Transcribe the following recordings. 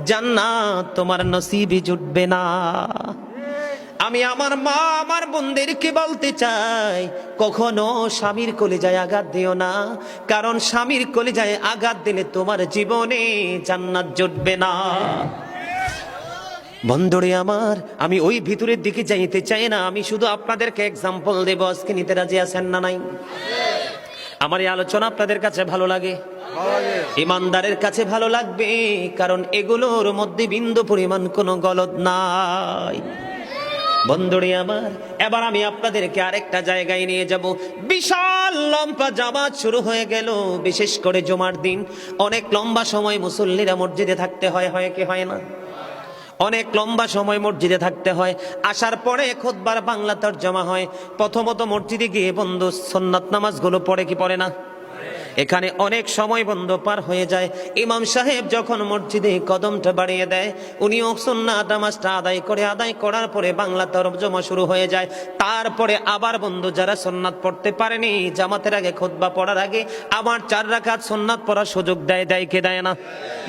জান্নাত তোমার নসিবে জুটবে না। আমি আমার মা আমার বোনদেরকে বলতে চাই, কখনো স্বামীর কলিজায় আঘাত দিও না, কারণ স্বামীর কলিজায় আঘাত দিলে তোমার জীবনে জান্নাত জুটবে না। বন্ধুরে আমার, আমি ওই ভিতরের দিকে যাইতে চাই না, আমি শুধু আপনাদেরকে এক্সাম্পল দেব। আজকে নিতে রাজি আছেন না নাই? আমার এই আলোচনা আপনাদের কাছে ভালো লাগে? ইমানদারের কাছে ভালো লাগবে, কারণ এগুলোর মধ্যে বিন্দু পরিমাণ কোনো গলদ নাই। বন্ধুরে আমার, এবার আমি আপনাদেরকে আরেকটা জায়গায় নিয়ে যাব। বিশাল লম্বা জামাত শুরু হয়ে গেল, বিশেষ করে জুমার দিন অনেক লম্বা সময় মুসল্লিরা মসজিদে থাকতে হয়, হয় কি হয় না? অনেক লম্বা সময় মসজিদে থাকতে হয়। আসার পরে খুতবার বাংলা তরজমা হয়। প্রথমত মসজিদে গিয়ে বন্ধু সুন্নাত নামাজগুলো পড়ে কি পড়ে না? এখানে অনেক সময় বন্ধ পার হয়ে যায়। ইমাম সাহেব যখন মসজিদে কদমটা বাড়িয়ে দেয়, উনিও সুন্নাত নামাজটা আদায় করার পরে বাংলা তরজমা শুরু হয়ে যায়। তারপরে আবার বন্ধু যারা সুন্নাত পড়তে পারেনি, জামাতের আগে খুতবা পড়ার আগে আবার 4 রাকাত সুন্নাত পড়ার সুযোগ দেয় কে দেয় না?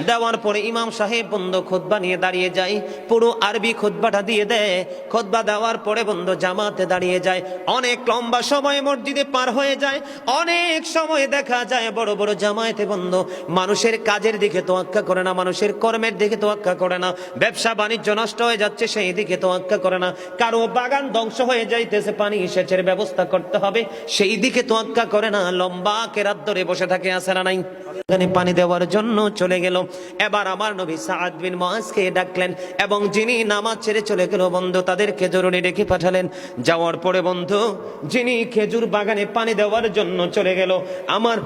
দেওয়ার পরে ইমাম সাহেব বন্ধু খুতবা নিয়ে দাঁড়িয়ে যায়, পুরো আরবি খুতবাটা দিয়ে দেয়। খুতবা দেওয়ার পরে বন্ধু জামাতে দাঁড়িয়ে যায়। অনেক লম্বা সময় মসজিদে পার হয়ে যায়। অনেক সময় দেখা যায় বড় বড় জামায়াতে বন্ধু মানুষের কাজের দিকে তোয়াক্কা করে না, মানুষের কর্মের দিকে তোয়াক্কা করে না, ব্যবসা বাণিজ্য নষ্ট হয়ে যাচ্ছে সেই দিকে তোয়াক্কা করে না, কারো বাগান ধ্বংস হয়ে যাইতেছে পানি সেচের ব্যবস্থা করতে হবে সেই দিকে তোয়াক্কা করে না, লম্বা কেরাত ধরে বসে থাকে। আছে না নাই? এখানে পানি দেওয়ার জন্য চলে গেল। এবার আমার নবী সাদ বিন মুআজকে ডাকলেন এবং যিনি নামাজ ছেড়ে চলে গেল বন্ধু তাদেরকে জরুরি ডেকে পাঠালেন। যাওয়ার পরে বন্ধু যিনি খেজুর বাগানে পানি দেওয়ার জন্য চলে গেল, আমার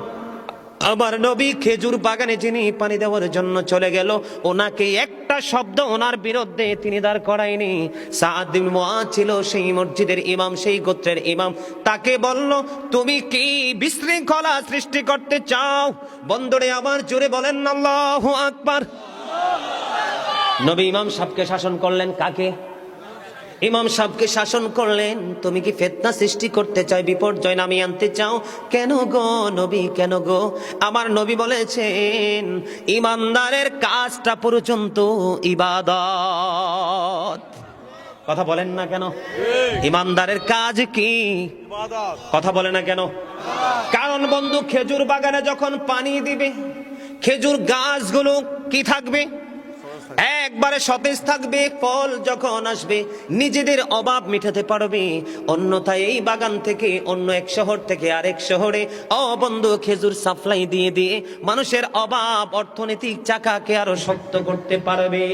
নবী খেজুর বাগানে যিনি পানি দেওয়ার জন্য চলে গেল, ওনাকে একটা শব্দ ওনার বিরুদ্ধে তিনি দাঁড় করায়নি। সাদ বিন মুআজ ছিল সেই মসজিদের ইমাম, সেই গোত্রের ইমাম। তাকে বলল, তুমি কি বিশৃঙ্খলা সৃষ্টি করতে চাও? বন্ধুরে আমার, জোরে বলেন আল্লাহু আকবার। নবী ইমাম সাহেবকে শাসন করলেন। কাকে? ইমাম সাহেবকে শাসন করলেন, তুমি কি ফিতনা সৃষ্টি করতে চাও, বিপর্যয় নামিয়ে আনতে চাও? কেন গো নবী, কেন গো? আমার নবী বলেছেন, ইমানদারের কাজটা পর্যন্ত ইবাদত। কথা বলেন না কেন? ইমানদারের কাজ কি? কথা বলে না কেন? কারণ বন্ধু খেজুর বাগানে যখন পানি দিবে, খেজুর গাছগুলো কি থাকবে? একবারে সতেজ থাকবে। ফল যখন আসবে নিজেদের অভাব মেটাতে পারবে। অন্যথায় এই বাগান থেকে অন্য এক শহর থেকে আরেক শহরে বন্ধু খেজুর সাপ্লাই দিয়ে দিয়ে মানুষের অভাব অর্থনৈতিক চাকাকে আরো শক্ত করতে পারবে।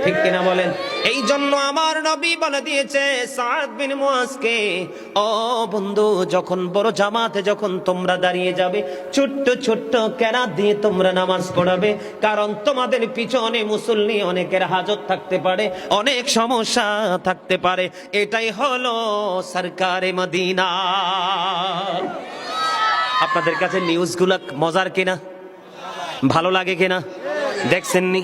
ঠিক কিনা বলেন? এই জন্য আমার নবী বলে দিয়েছে সাদ বিন মুআজকে, বন্ধু যখন বড় জামাতে যখন তোমরা দাঁড়িয়ে যাবে, ছোট্ট ছোট্ট কেরাত দিয়ে তোমরা নামাজ পড়াবে, কারণ তোমাদের পিছনে মুসল্লি অনেকের হাজত থাকতে পারে, অনেক সমস্যা থাকতে পারে। এটাই হলো সরকারে মদিনা। আপনাদের কাছে নিউজগুলো মজার কিনা, ভালো লাগে কিনা? দেখছেননি?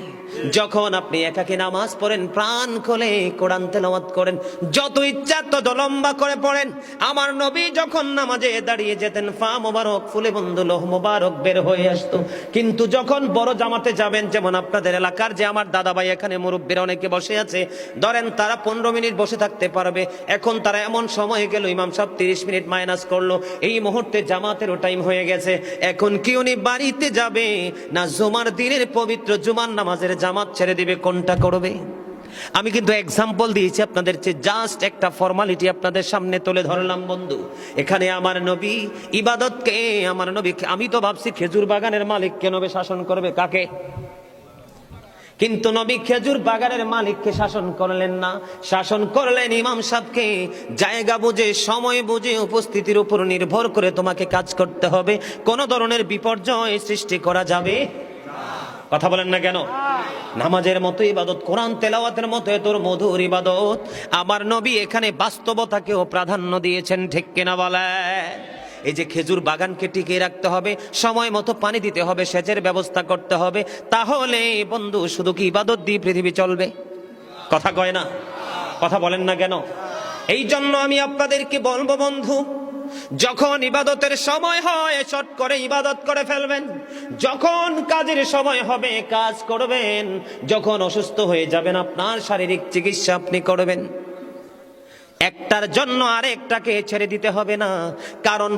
যখন আপনি একাকী নামাজ পড়েন, প্রাণ খুলে কোরআন তেলাওয়াত করেন, যত ইচ্ছা তত লম্বা করে পড়েন। আমার নবী যখন নামাজে দাঁড়িয়ে যেতেন, ফা মোবারক ফুলে বন্ধু লোহ মোবারক বের হয়ে আসতো। কিন্তু যখন বড় জামাতে যাবেন, যেমন আপনাদের এলাকার যে আমার দাদা ভাই এখানে মুরব্বীরা অনেকে বসে আছে, ধরেন তারা 15 মিনিট বসে থাকতে পারবে। এখন তারা এমন সময় গেল, ইমাম সাহেব 30 মিনিট মাইনাস করলো, এই মুহূর্তে জামাতেরও টাইম হয়ে গেছে। এখন কি উনি বাড়িতে যাবে না জুমার দিনের পবিত্র জুমার নামাজের জামাত ছেড়ে দিবে? কোনটা করবে? আমি কিন্তু এক্সাম্পল দিয়েছি আপনাদের, জাস্ট একটা ফর্মালিটি আপনাদের সামনে তুলে ধরলাম বন্ধু। এখানে আমার নবী ইবাদতকে, আমার নবী, আমি তো ভাবছি খেজুর বাগানের মালিককে নবী শাসন করবে। কাকে? কিন্তু নবী খেজুর বাগানের মালিককে শাসন করলেন না, শাসন করলেন ইমাম সাহেবকে। জায়গা বুঝে, সময় বুঝে, উপস্থিতির উপর নির্ভর করে তোমাকে কাজ করতে হবে। কোন ধরনের বিপর্যয় সৃষ্টি করা যাবে। কথা বলেন না কেন? নামাজের মতো ইবাদত, কোরআন তেলাওয়াতের মতো এত মধুর ইবাদত। আমার নবী এখানে বাস্তবতাকেও প্রাধান্য দিয়েছেন। ঠিক কিনা বলে? এই যে খেজুর বাগানকে টিকিয়ে রাখতে হবে, সময় মতো পানি দিতে হবে, সেচের ব্যবস্থা করতে হবে, তাহলে বন্ধু শুধু কি ইবাদত দিয়ে পৃথিবী চলবে? কথা কয় না? কথা বলেন না কেন? এই জন্য আমি আপনাদেরকে বলবো বন্ধু, যখন ইবাদতের সময় হয় চট করে ইবাদত করে ফেলবেন, যখন কাজের সময় হবে কাজ করবেন, যখন অসুস্থ হয়ে যাবেন আপনার শারীরিক চিকিৎসা আপনি করবেন। একটার জন্য আরেকটাকে ছেড়ে দিতে হবে না, কারণ